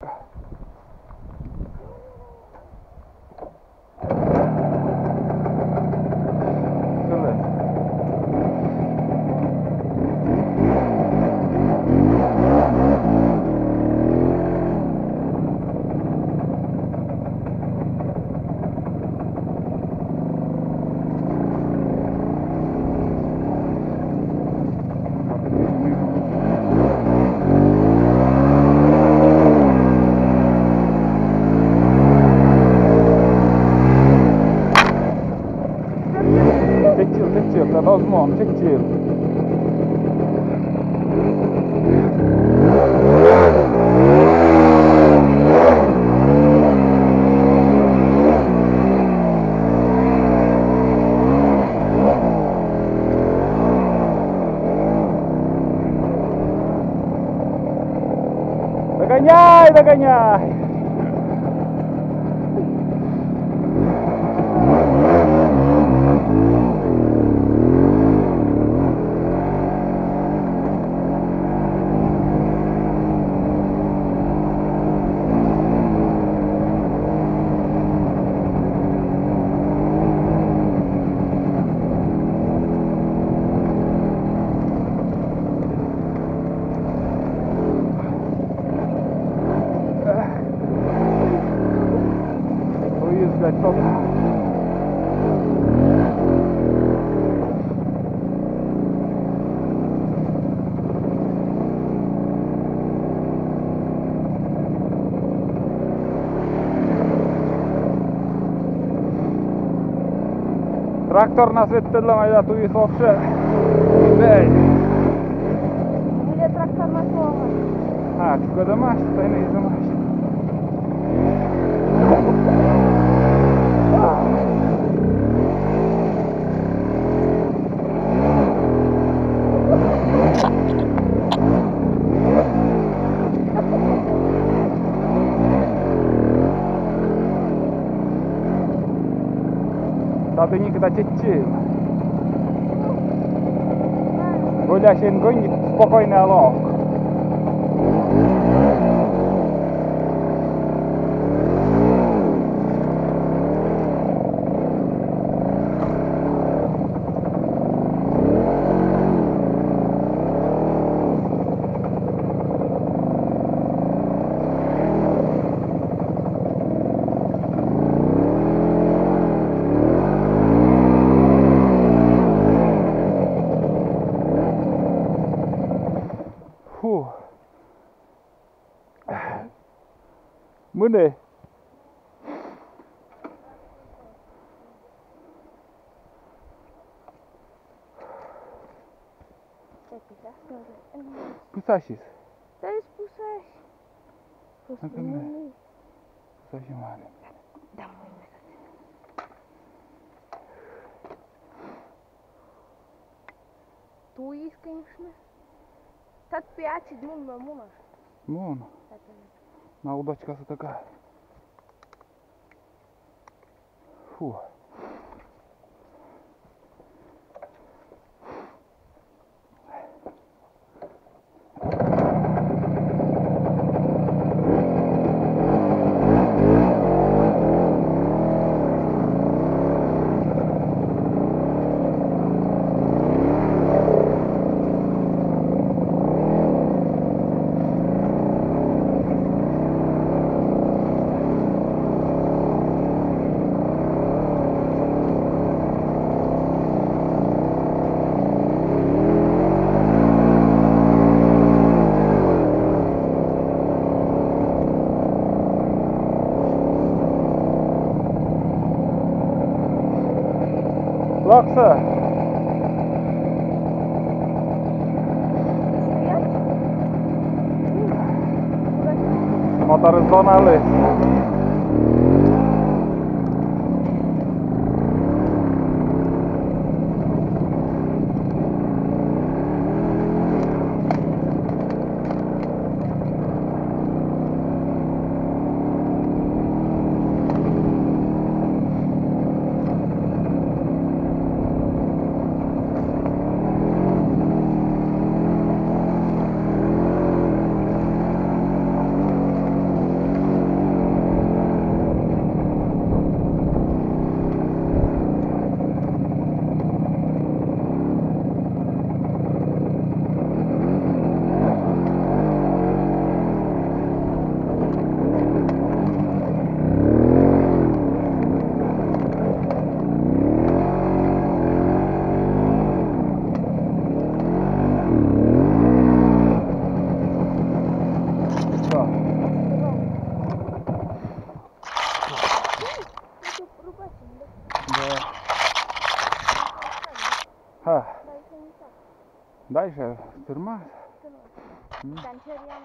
pleca. Te dau zmon, take chill. Догоняй, догоняй! Traktor nas wytydla i tu jest owsze. Ile traktor ma słowa? A, tylko do maści, tutaj nie jest do maści. Tadi никогда cici. Boleh się gonić spokojnie along. Mâne. Pusașis. Da, ești pusași. Pusași mare. Da, mâine să țin. Tu ești конечно. Tad piaci dmun mămuna. Bun. N-au docica să tăca. Laksa. Motory złamali. Ha, Dai să-mi fac. dai și stârma. Să nu. Dar în cer i-am